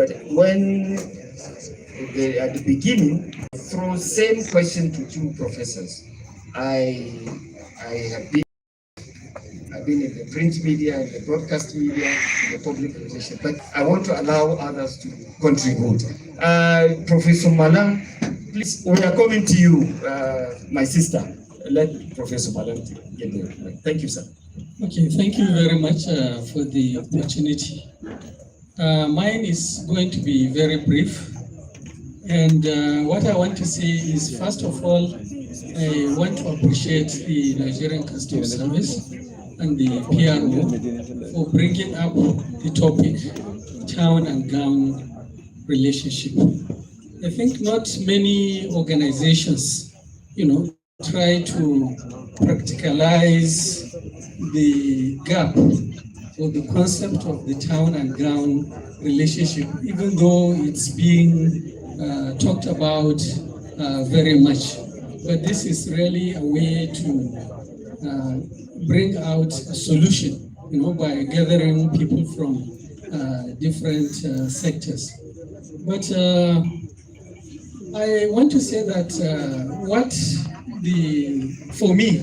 But when at the beginning, throw same question to two professors. I I have been I've been in the print media, in the broadcast media, in the public relations, but I want to allow others to contribute. Professor Malang, please, we are coming to you, my sister. Let Professor Malang get there. Thank you, sir. Okay, thank you very much for the opportunity. Mine is going to be very brief. And what I want to say is, first of all, I want to appreciate the Nigerian Customs Service and the PRO for bringing up the topic, town and gown relationship. I think not many organizations, try to practicalize the gap or the concept of the town and gown relationship, even though it's being talked about very much. But this is really a way to bring out a solution, by gathering people from different sectors. But I want to say that for me,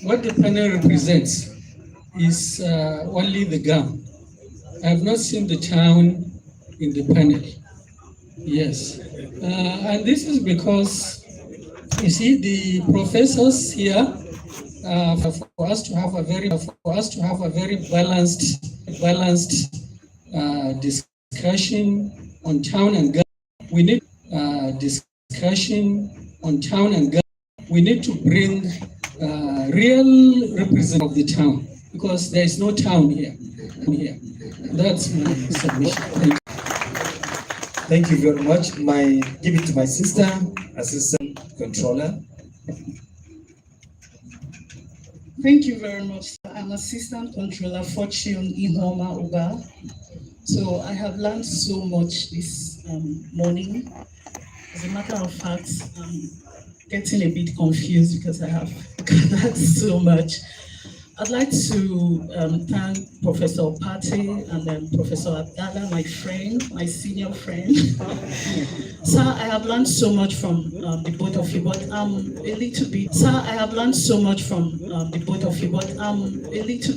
what the panel represents is only the gown. I have not seen the town in the panel. Yes, and this is because you see the professors here. For us to have a very balanced discussion on town and gown, we need discussion on town and gown. We need to bring real representative of the town, because there is no town here. That's my submission. Thank you very much. Give it to my sister, Assistant Controller. Thank you very much. I'm Assistant Controller Fortune Ihoma Uba. So I have learned so much this morning. As a matter of fact, I'm getting a bit confused because I have gathered so much. I'd like to thank Professor Opate and then Professor Abdallah, my friend, my senior friend. Sir, I have learned so much from the both of you, but I'm a little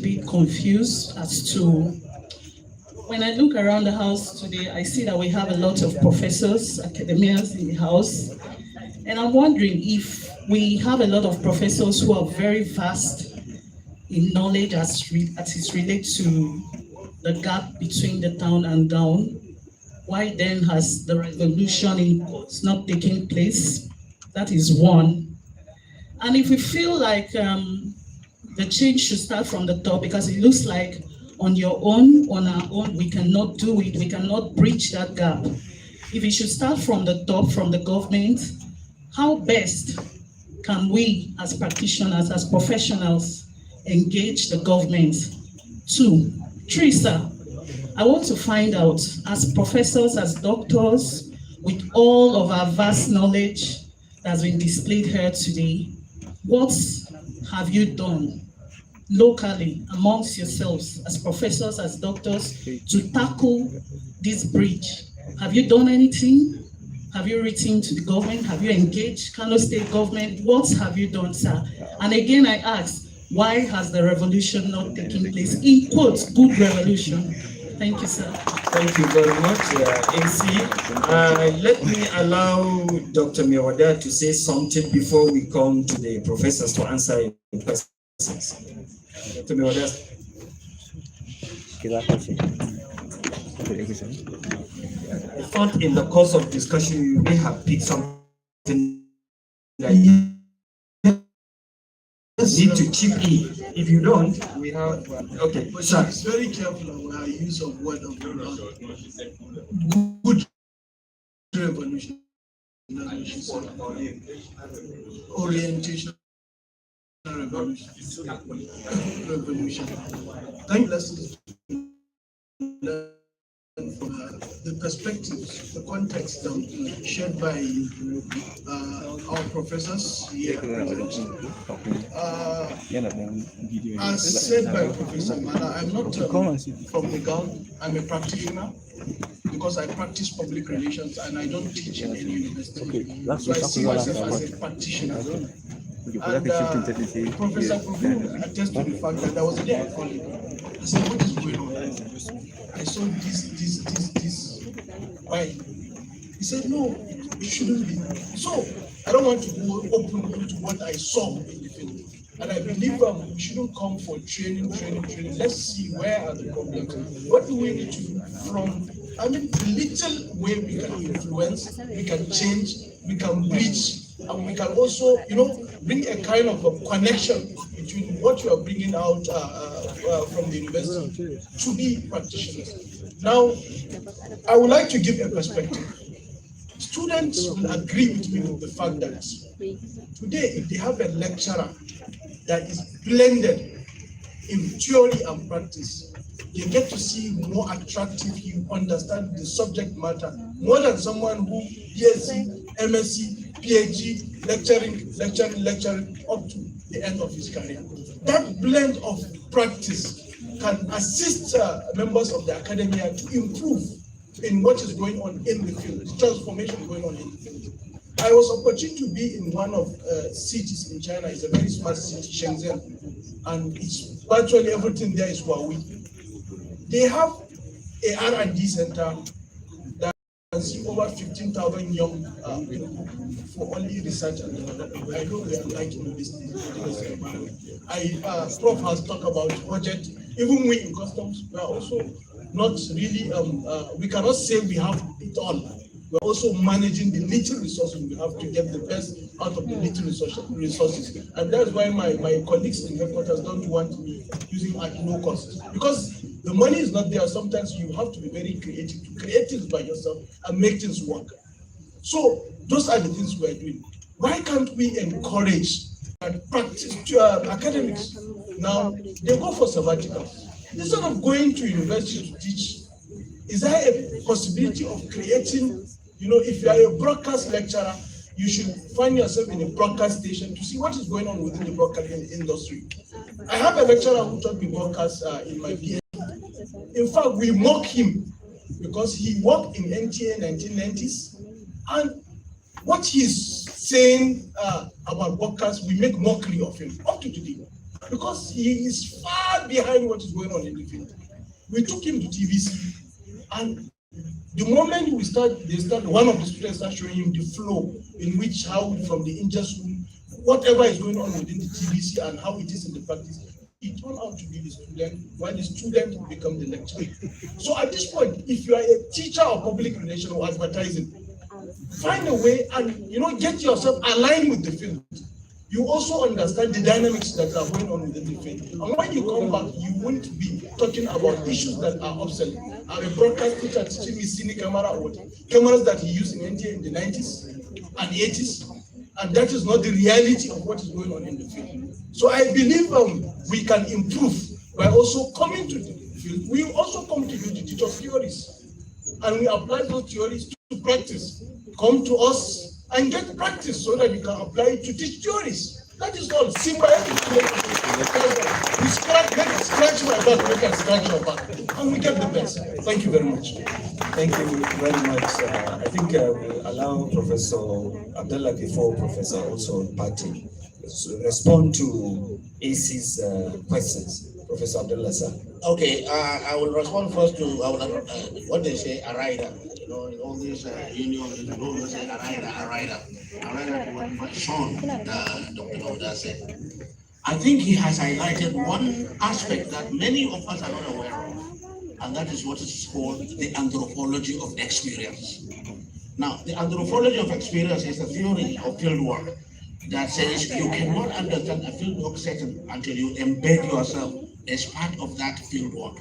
bit, confused as to, when I look around the house today, I see that we have a lot of professors, academians in the house, and I'm wondering if we have a lot of professors who are very vast in knowledge as it relates to the gap between the town and gown. Why then has the revolution in courts not taken place? That is one. And if we feel like the change should start from the top, because it looks like on our own, we cannot do it, we cannot bridge that gap. If it should start from the top, from the government, how best can we as practitioners, as professionals, engage the government? 2, 3, sir, I want to find out, as professors, as doctors, with all of our vast knowledge that's been displayed here today, what have you done locally amongst yourselves as professors, as doctors, to tackle this bridge? Have you done anything? Have you written to the government? Have you engaged Kano State government? What have you done, sir? And again, I ask, why has the revolution not taken place? In quotes, good revolution. Thank you, sir. Thank you very much, AC. Let me allow Dr. Miwada to say something before we come to the professors to answer your questions. Dr. Miwada. I thought in the course of discussion you may have picked something that you need to chip in. If you don't, we have okay. But she's very careful of her use of word of good revolution. Orientation revolution. Thank you. The perspectives, the context shared by our professors here. As said by Professor Mala, I'm not from the ground, I'm a practitioner. The because I practice public relations and I don't teach in any university. Okay, So I see myself as a practitioner. And Professor Profu attests to the fact that there was a day I called him. I said, what is going on? I saw this. Why? He said, no, it shouldn't be. So I don't want to go open to what I saw in the field. And I believe we shouldn't come for training. Let's see where are the problems. What do we need to do from, the little way we can influence, we can change, we can bridge, and we can also, bring a kind of a connection between what you are bringing out from the university to be practitioners. Now, I would like to give a perspective. Students will agree with me with the fact that today, if they have a lecturer that is blended in theory and practice, you get to see more attractive, you understand the subject matter, more than someone who BSc, MSc, PhD, lecturing up to the end of his career. That blend of practice can assist members of the academia to improve in what is going on in the field, the transformation going on in the field. I was opportune to be in one of cities in China. It's a very smart city, Shenzhen, and it's virtually everything there is Huawei. They have a R&D center that can see over 15,000 young people for only research and development. I know they are liking this. Prof has talked about budget. Even we in customs, we are also not really, we cannot say we have it all. We're also managing the little resources we have to get the best out of the little resources. And that's why my colleagues in headquarters don't want me using at no cost. Because the money is not there. Sometimes you have to be very creative to create things by yourself and make things work. So those are the things we're doing. Why can't we encourage and practice academics? Now, they go for sabbaticals. Instead of going to university to teach, is there a possibility of creating, if you are a broadcast lecturer, you should find yourself in a broadcast station to see what is going on within the broadcasting industry. I have a lecturer who taught me broadcast in my PhD. In fact, we mock him because he worked in NTA in 1990s, and what he's saying about broadcast, we make mockery of him up to today because he is far behind what is going on in the field. We took him to TVC, and the moment one of the students started showing him the flow in which, how from the ingest room, whatever is going on within the TVC and how it is in the practice, it turned out to be the student, while the student become the lecturer. So at this point, if you are a teacher of public relations or advertising, find a way and get yourself aligned with the field. You also understand the dynamics that are going on within the field. And when you come back, you won't be talking about issues that are obsolete. I'm a broadcast teacher teaching me cine camera or cameras that he used in India in the 90s and 80s. And that is not the reality of what is going on in the field. So I believe we can improve by also coming to the field. We also come to you to teach us theories. And we apply those theories to practice. Come to us and get practice so that you can apply it to teach theories. That is all. Simple. We scratch my back, we can scratch your back. And we get the best. Thank you very much. Thank you very much. I think we'll allow Professor Abdullah before Professor also Patti respond to AC's questions. Professor Abdullah, sir. Okay, I will respond first to what they say, a rider. In all these unions, they always say a rider. A rider to what my son, Dr. Oda said. I think he has highlighted one aspect that many of us are not aware of, and that is what is called the anthropology of experience. Now, the anthropology of experience is a theory of fieldwork that says you cannot understand a fieldwork setting until you embed yourself as part of that fieldwork.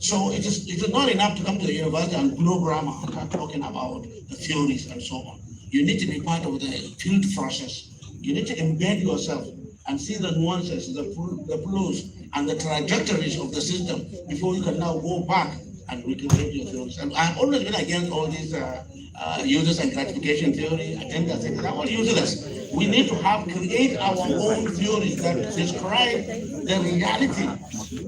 So it is not enough to come to the university and blow grammar and start talking about the theories and so on. You need to be part of the field process. You need to embed yourself and see the nuances, the flows, and the trajectories of the system before you can now go back and recreate your theories. And I've always been against all these uses and gratification theory, agendas, and they're all useless. We need to create our own theory that describe the reality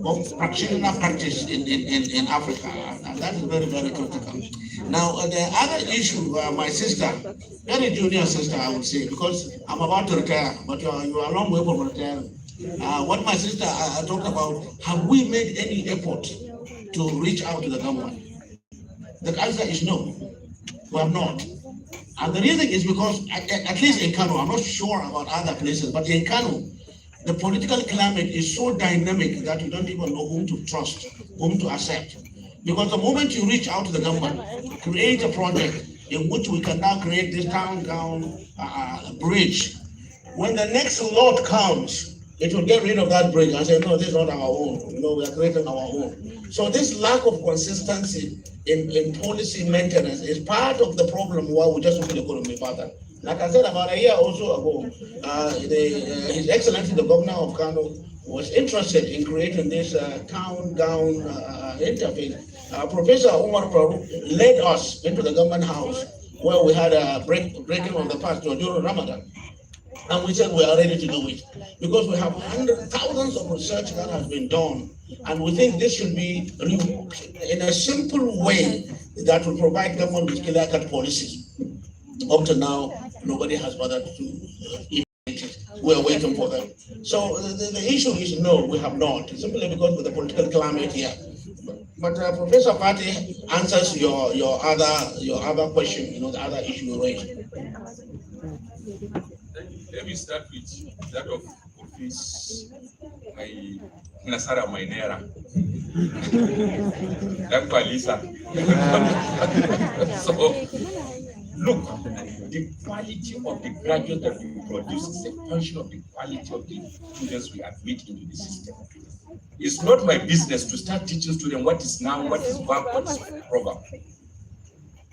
of practitioner practice in Africa. And that is very, very critical. Now, the other issue, my sister, very junior sister, I would say, because I'm about to retire, but you are a long way from retiring. What my sister talked about, have we made any effort to reach out to the government? The answer is no, we have not. And the reason is because, at least in Kano, I'm not sure about other places, but in Kano, the political climate is so dynamic that you don't even know whom to trust, whom to accept. Because the moment you reach out to the government, create a project in which we can now create this town-gown bridge, when the next lot comes, it will get rid of that bridge and say, no, this is not our own. You know, we are creating our own. So this lack of consistency in policy maintenance is part of the problem why we just feel economy further. Like I said, about a year or so ago, His Excellency, the Governor of Kano, was interested in creating this town-gown interface. Professor Umar Farooq led us into the government house where we had a breaking of the fast during Ramadan. And we said we are ready to do it because we have thousands of research that has been done, and we think this should be in a simple way that will provide government with clear-cut policies. Up to now, nobody has bothered to implement it. We are waiting for them. So the issue is no, we have not, simply because of the political climate here. But Professor Pate answers your other question, you know, the other issue you raised. Let me start with that of office, my Nasara Mainera. That's Lisa. So, look, the quality of the graduate that we produce is a function of the quality of the students we admit into the system. It's not my business to start teaching students what is now, what is back, what is program.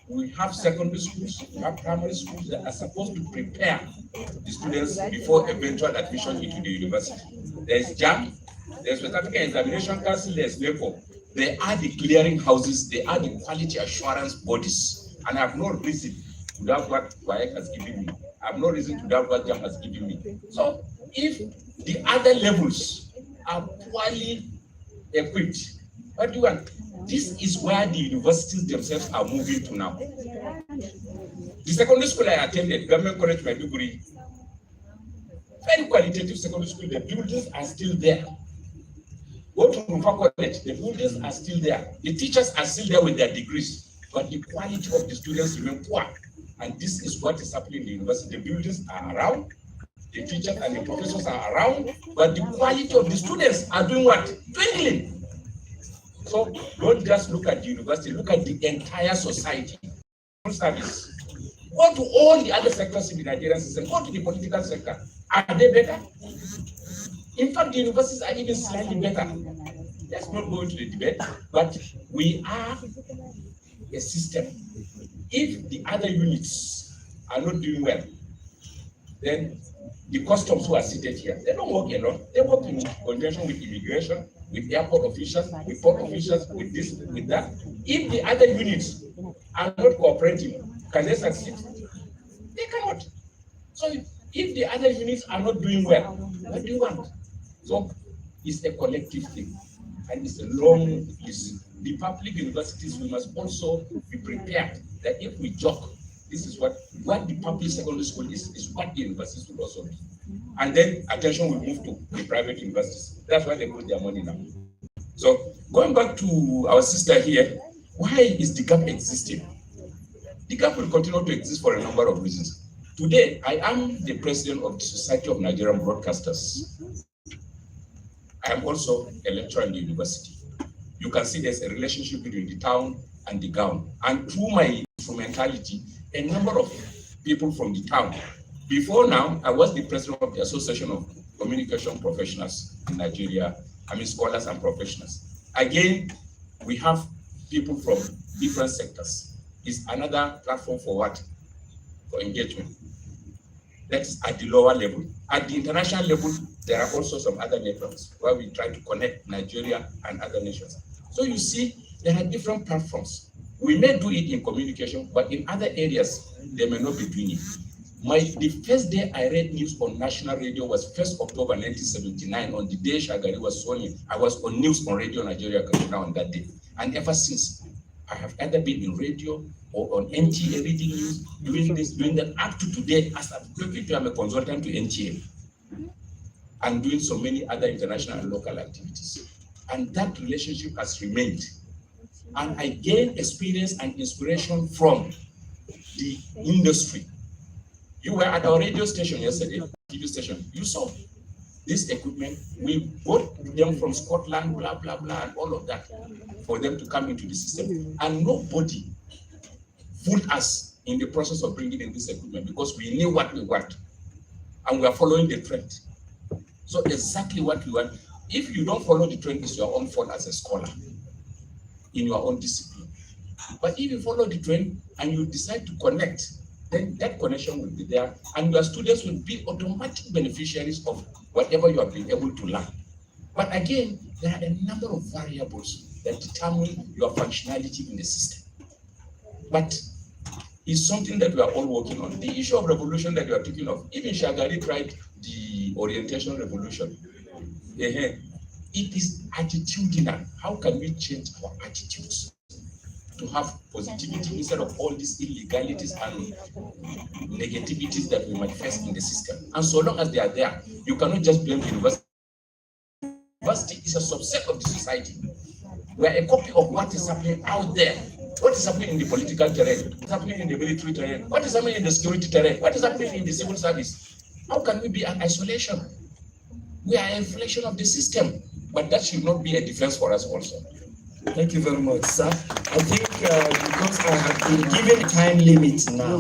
We have secondary schools, we have primary schools that are supposed to prepare the students before eventual admission into the university. There's JAM, there's West African Examination Council, there's NECO. They are the clearing houses, they are the quality assurance bodies. And I have no reason to doubt what WAEC has given me. I have no reason to doubt what JAM has given me. So if the other levels are poorly equipped, what do you want? This is where the universities themselves are moving to now. The secondary school I attended, Government College Maiduguri, very qualitative secondary school, the buildings are still there. Go to Rufa College, the buildings are still there. The teachers are still there with their degrees, but the quality of the students remain poor. And this is what is happening in the university. The buildings are around, the teachers and the professors are around, but the quality of the students are doing what? Dwindling. So don't just look at the university, look at the entire society. Service. Go to all the other sectors in the Nigerian system, go to the political sector. Are they better? In fact, the universities are even slightly better. Let's not go into the debate, but we are a system. If the other units are not doing well, then the customs who are seated here, they don't work alone. They work in conjunction with immigration, with airport officials, with port officials, with this, with that. If the other units are not cooperating, can they succeed? They cannot. So if the other units are not doing well, what do you want? So it's a collective thing, and it's a long list. The public universities, we must also be prepared that if we joke, this is what the public secondary school is what the universities will also be. And then attention will move to the private universities. That's why they put their money now. So going back to our sister here, why is the gap existing? The gap will continue to exist for a number of reasons. Today, I am the president of the Society of Nigerian Broadcasters. I am also a lecturer in the university. You can see there's a relationship between the town and the gown. And through my instrumentality, a number of people from the town. Before now, I was the president of the Association of Communication Professionals in Nigeria. I mean, scholars and professionals. Again, we have people from different sectors. It's another platform for what? For engagement. That is at the lower level. At the international level, there are also some other networks where we try to connect Nigeria and other nations. So you see, There are different platforms. We may do it in communication, but in other areas, they may not be doing it. The first day I read news on national radio was 1st October 1979, on the day Shagari was sworn in. I was on news on Radio Nigeria Kaduna on that day. And ever since, I have either been in radio or on NTA reading news, doing this, doing that, up to today, as I'm talking to, I'm a consultant to NTA and doing so many other international and local activities. And that relationship has remained. And I gained experience and inspiration from the industry. You were at our radio station yesterday, TV station. You saw this equipment. We bought them from Scotland, blah, blah, blah, and all of that for them to come into the system. And nobody fooled us in the process of bringing in this equipment because we knew what we want. And we are following the trend. So exactly what we want. If you don't follow the trend, it's your own fault as a scholar in your own discipline. But if you follow the trend and you decide to connect, then that connection will be there, and your students will be automatic beneficiaries of whatever you have been able to learn. But again, there are a number of variables that determine your functionality in the system. But it's something that we are all working on. The issue of revolution that you are talking of, even Shagari tried the orientation revolution. It is attitudinal. How can we change our attitudes to have positivity instead of all these illegalities and negativities that we manifest in the system? And so long as they are there, you cannot just blame the university. University is a subset of the society. We are a copy of what is happening out there. What is happening in the political terrain? What is happening in the military terrain? What is happening in the security terrain? What is happening in the civil service? How can we be an isolation? We are a reflection of the system, but that should not be a defense for us also. Thank you very much, sir. I think because I have been given a time limit now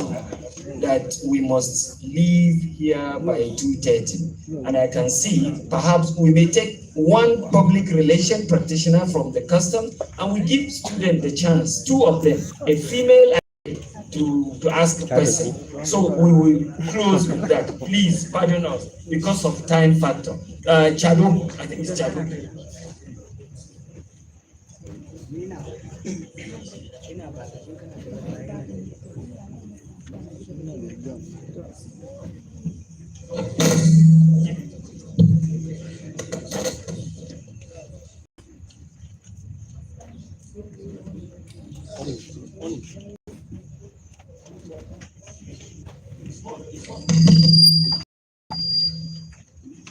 that we must leave here by 2:30, and I can see perhaps we may take one public relation practitioner from the custom, and we give students the chance, two of them, a female and to ask a question. So we will close with that. Please pardon us because of time factor. Chado, I think it's Chado.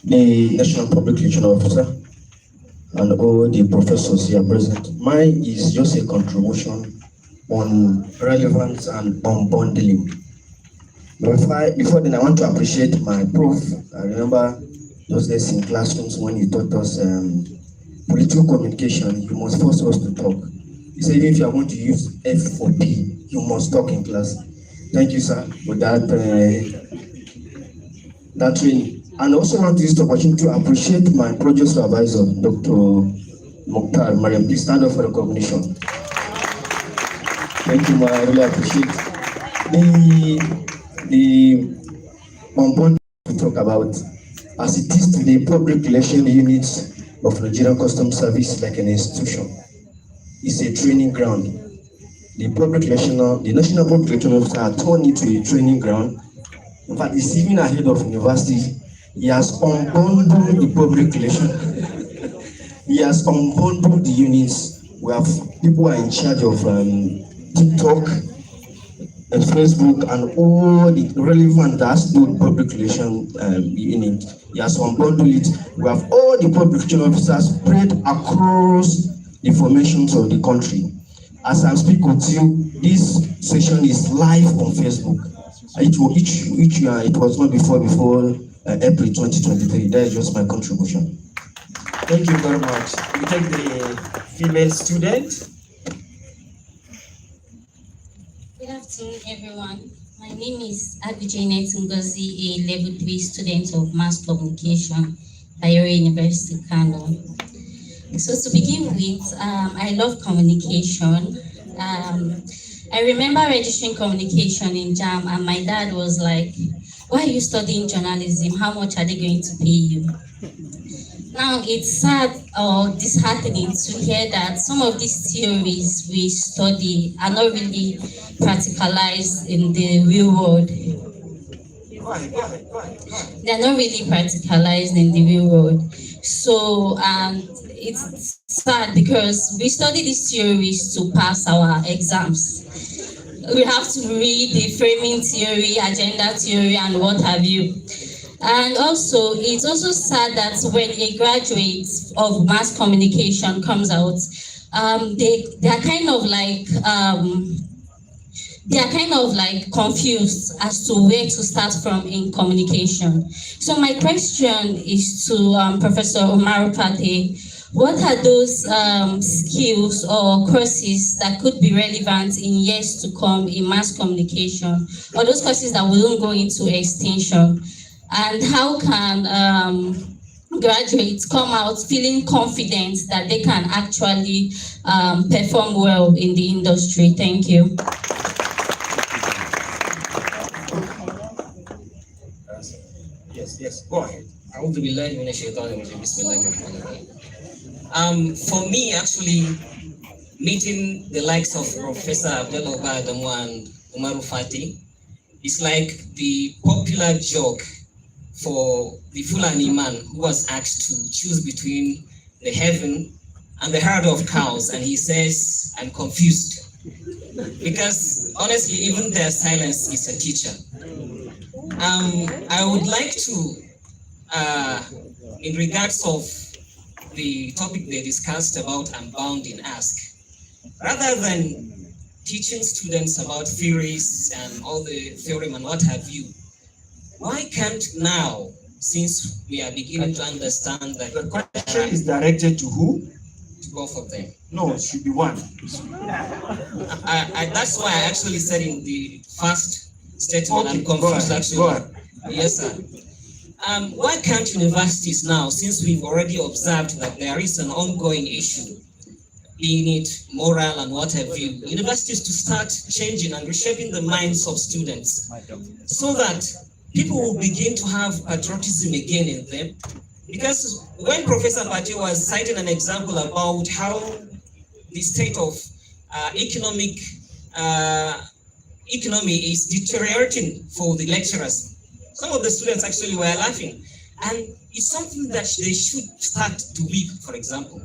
The National Public Relations Officer and all the professors here present. Mine is just a contribution on relevance and unbundling. Before then, I want to appreciate my prof. I remember those days in classrooms when he taught us political communication. You must force us to talk. He said, even if you are going to use F or P, you must talk in class. Thank you, sir, for that training. And I also want to use the opportunity to appreciate my project supervisor, Dr. Mukhtar Mariam. Please stand up for recognition. Thank you, I really appreciate the component we talk about. As it is today, public relation units of Nigerian Customs Service, like an institution, is a training ground. The National Public Relations Officer has turned into a training ground. In fact, it's even ahead of university. He has unbundled the public relation. He has unbundled the units. We have people who are in charge of TikTok and Facebook and all the relevant public relation unit. He has unbundled it. We have all the public relation officers spread across the formations of the country. As I speak with you, this session is live on Facebook. It was not before April 2023. That is just my contribution. Thank you very much. We take the female student. Good afternoon, everyone. My name is Abijane Ngozi, a level 3 student of mass communication, Bayero University, Kano. So to begin with, I love communication. I remember registering communication in JAM, and my dad was like, "Why are you studying journalism? How much are they going to pay you?" Now, it's sad or disheartening to hear that some of these theories we study are not really practicalized in the real world. Go ahead, go ahead, go ahead, go ahead. They're not really practicalized in the real world. So, and it's sad because we study these theories to pass our exams. We have to read the framing theory, agenda theory, and what have you. And also, it's also sad that when a graduate of mass communication comes out, they are kind of like confused as to where to start from in communication. So my question is to Professor Omar Pate. What are those skills or courses that could be relevant in years to come in mass communication, or those courses that won't go into extinction? And how can graduates come out feeling confident that they can actually perform well in the industry? Thank you. Yes, go ahead. For me, actually, meeting the likes of Professor Abdullah Adamu and Umaru Fati is like the popular joke for the Fulani man who was asked to choose between the heaven and the herd of cows, and he says, "I'm confused." Because honestly, even their silence is a teacher. I would like to, in regards of the topic they discussed about unbounding, ask, rather than teaching students about theories and all the theorem and what have you, why can't now, since we are beginning to understand that the question is directed to who? To both of them. No, it should be one. That's why I actually said in the first statement, Okay, I'm confused actually. Go ahead. Yes, sir. Why can't universities now, since we've already observed that there is an ongoing issue, being it moral and what have you, universities to start changing and reshaping the minds of students so that people will begin to have patriotism again in them? Because when Professor Pati was citing an example about how the state of economy is deteriorating for the lecturers, some of the students actually were laughing. And it's something that they should start to weep, for example.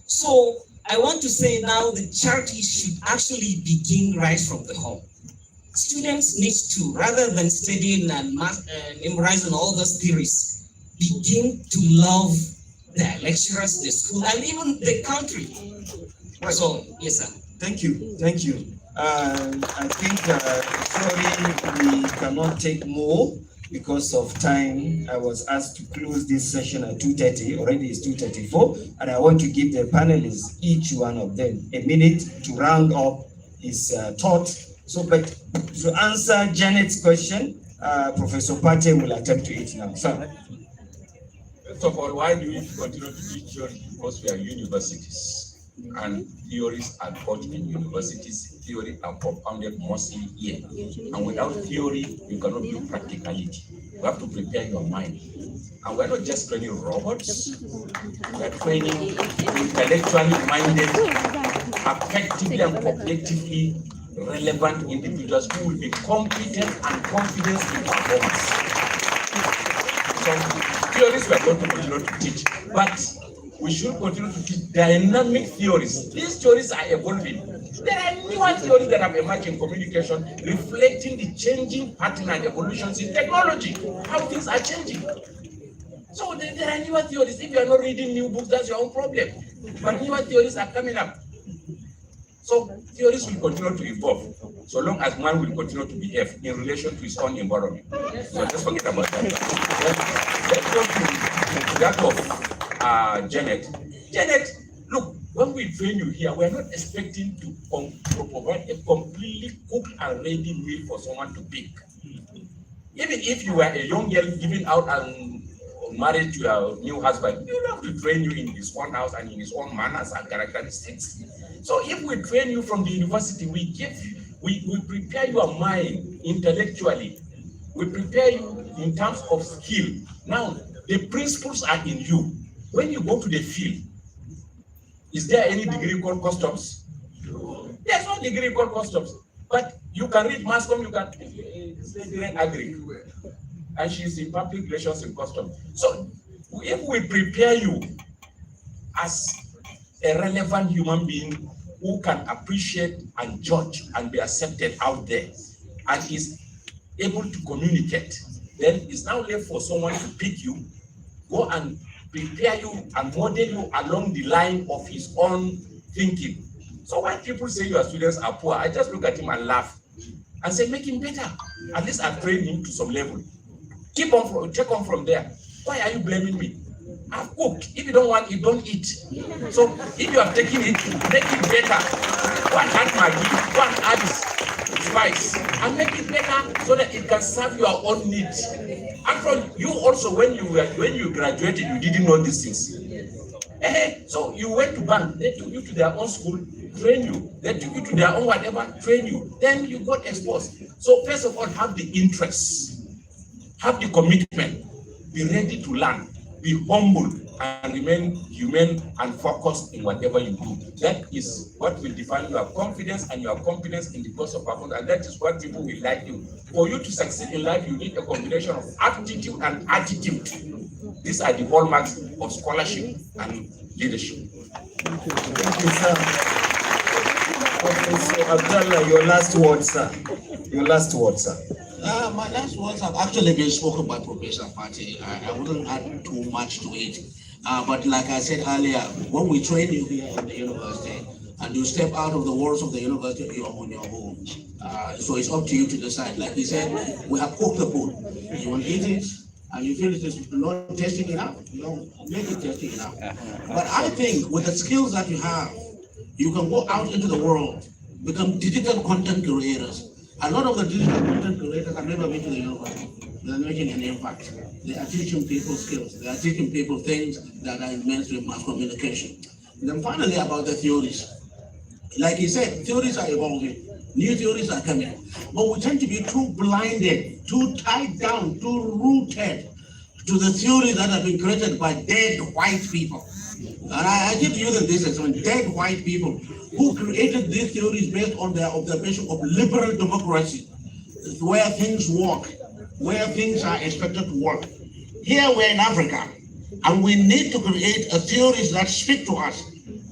So I want to say now the charity should actually begin right from the home. Students need to, rather than studying and memorizing all those theories, begin to love their lecturers, the school, and even the country. So, yes, sir. Thank you. I think sorry, we cannot take more because of time. I was asked to close this session at 2:30. Already it's 2:34, and I want to give the panelists, each one of them, a minute to round up his thought. So, but to answer Janet's question, Professor Pate will attend to it now. Sir. First of all, why do we continue to teach theory? Because we are universities. And theories are taught in universities. Theory are compounded mostly here. And without theory, you cannot do practicality. You have to prepare your mind. And we're not just training robots, we're training intellectually minded, effectively and objectively relevant individuals who will be competent and confident in performance. So theories we are going to continue to teach, but we should continue to teach dynamic theories. These theories are evolving. There are newer theories that have emerged in communication, reflecting the changing pattern and evolutions in technology, how things are changing. So there are newer theories. If you are not reading new books, that's your own problem. But newer theories are coming up. So theories will continue to evolve, so long as man will continue to behave in relation to his own environment. So just forget about that. Let's go to that of Janet. Janet, look, when we train you here, we are not expecting to provide a completely cooked and ready meal for someone to pick. Even if you were a young girl giving out and married to your new husband, we will have to train you in his own house and in his own manners and characteristics. So if we train you from the university, we prepare your mind intellectually. We prepare you in terms of skill. Now, the principles are in you. when you go to the field, is there any degree called customs? There's no degree called customs. But you can read mass comm, you can say agri, and she's in public relations and customs. So if we prepare you as a relevant human being who can appreciate and judge and be accepted out there, and is able to communicate, then it's now left for someone to pick you, go and prepare you and model you along the line of his own thinking. So when people say your students are poor, I just look at him and laugh and say, make him better. At least I've trained him to some level. Take on from there. Why are you blaming me? I've cooked. If you don't want it, don't eat. So if you are taking it, make it better. Go and add Maggi, go and add spice, and make it better so that it can serve your own needs. After all, you also, when you graduated, you didn't know these things. So you went to bank, they took you to their own school, train you, they took you to their own whatever, train you, then you got exposed. So first of all, have the interest, have the commitment, be ready to learn, be humble, and remain humane and focused in whatever you do. That is what will define your confidence and your confidence in the course of performance, and that is what people will like you. For you to succeed in life, you need a combination of aptitude and attitude. These are the hallmarks of scholarship and leadership. Thank you, sir. Professor Abdallah, your last word, sir. Your last word, sir. My last words have actually been spoken by Professor Pate. I wouldn't add too much to it. But like I said earlier, when we train you here in the university and you step out of the walls of the university, you're on your own. So it's up to you to decide. Like he said, we have cooked the food. You want to eat it, and you feel it is not tasting enough, make it tasting enough. But I think with the skills that you have, you can go out into the world, become digital content creators. A lot of the digital content creators have never been to the university. They're making an impact. They are teaching people skills. They are teaching people things that are in mainstream mass communication. And then finally, about the theories. Like he said, theories are evolving. New theories are coming. But we tend to be too blinded, too tied down, too rooted to the theories that have been created by dead white people. And I keep using this as dead white people who created these theories based on their observation of liberal democracy, where things work, where things are expected to work. Here we're in Africa, and we need to create a theories that speak to us,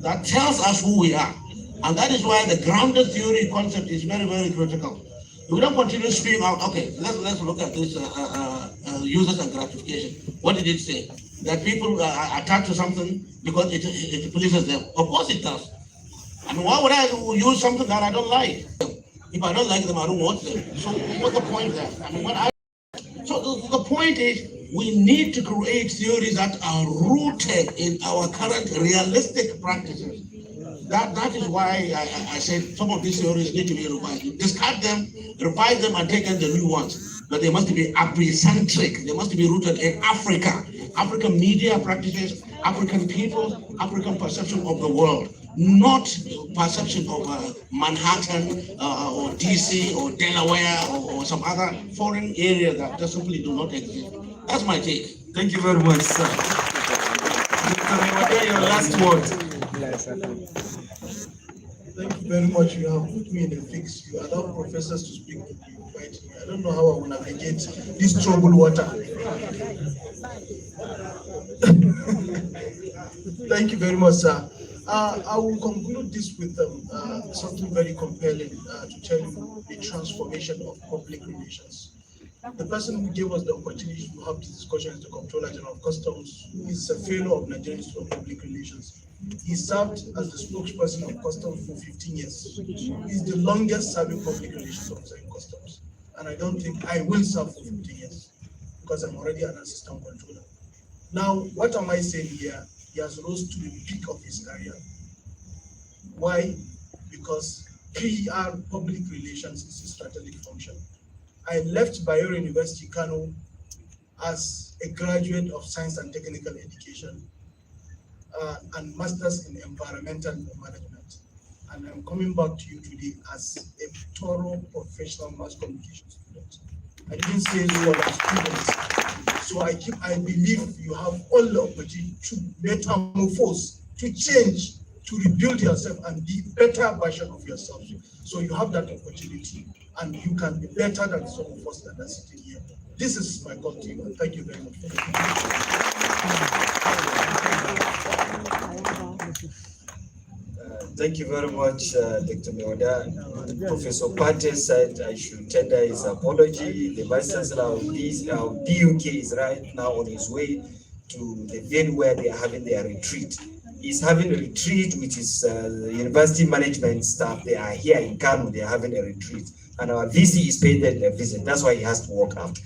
that tells us who we are. And that is why the grounded theory concept is very, very critical. We don't continue speaking out, okay, let's look at this users and gratification. What did it say? That people are attached to something because it pleases them. Of course it does. I mean, why would I use something that I don't like? If I don't like them, I don't want them. So what's the point there? I mean, so the point is, we need to create theories that are rooted in our current realistic practices. That is why I said some of these theories need to be revised. Discard them, revise them, and take in the new ones. But they must be Afrocentric. They must be rooted in Africa, African media practices, African people, African perception of the world, not perception of Manhattan or DC or Delaware or some other foreign area that just simply do not exist. That's my take. Thank you very much, sir. Your last word. Thank you very much. You have put me in a fix. You allow professors to speak to me. Right? I don't know how I will navigate this troubled water. Thank you very much, sir. I will conclude this with something very compelling to tell you the transformation of public relations. The person who gave us the opportunity to have this discussion is the Comptroller General of Customs, who is a fellow of Nigerian Institute of Public Relations. He served as the spokesperson of Customs for 15 years. He's the longest serving public relations officer in Customs. And I don't think I will serve for 15 years because I'm already an assistant controller. Now, what am I saying here? He has rose to the peak of his career. Why? Because PR, public relations, is a strategic function. I left Bayero University, Kano, as a graduate of Science and Technical Education and Masters in Environmental Management. And I'm coming back to you today as a thorough professional mass communication student. I didn't say you are students. So I believe you have all the opportunity to metamorphose, to change, to rebuild yourself and be better version of yourself. So you have that opportunity and you can be better than some of us that are sitting here. This is my call to you, and thank you very much. Thank you very much, Dr. Meoda. Professor Pate said I should tender his apology. The Vice Chancellor of DUK is right now on his way to the venue where they are having their retreat. He's having a retreat with his university management staff. They are here in Kano, they are having a retreat. And our VC is paid them a visit. That's why he has to walk out.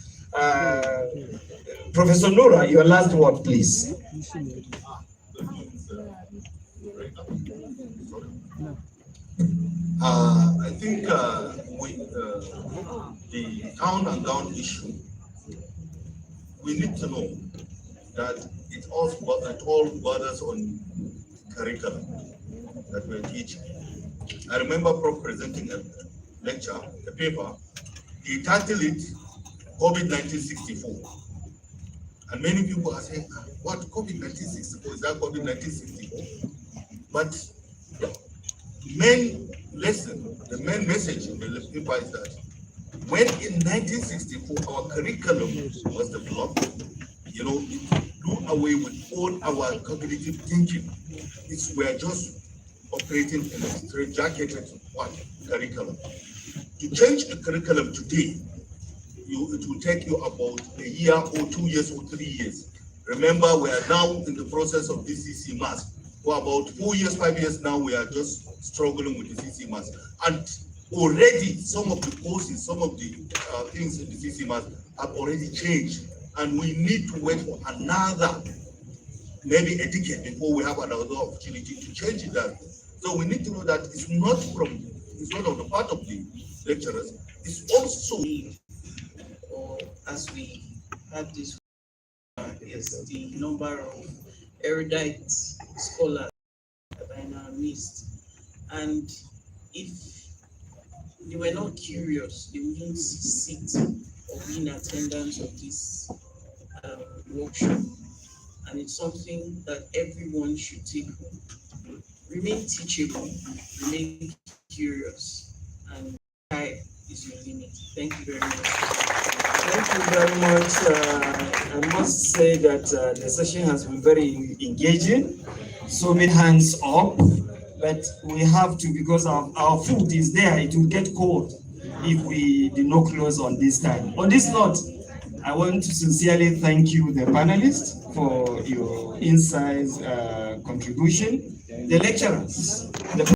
Professor Nura, your last word, please. I think with the town and gown issue, we need to know that it all borders on curriculum that we're teaching. I remember Prof presenting a lecture, a paper. He titled it COVID-1964. And many people are saying, what, COVID-1964? Is that COVID-1964? But the main lesson, the main message in the paper is that when in 1964 our curriculum was developed, you know, it do away with all our cognitive thinking. We're just operating in a straitjacketed curriculum. To change a curriculum today, it will take you about a year or 2 years or 3 years. Remember, we are now in the process of DCC math. For about 4 years, 5 years now, we are just struggling with the CC math. And already some of the courses, some of the things in the CC math have already changed. And we need to wait for another, maybe a decade before we have another opportunity to change it. So we need to know that it's not on the part of the lecturers, it's also as we had this is the number of erudite scholars that are in our midst. And if they were not curious, they wouldn't sit or be in attendance of this workshop. And it's something that everyone should take home. Remain teachable, remain curious, and sky is your limit. Thank you very much. Thank you very much. I must say that the session has been very engaging. So many hands up, but we have to, because our food is there, it will get cold if we do not close on this time. On this note, I want to sincerely thank you, the panelists, for your insights, contribution, the lecturers,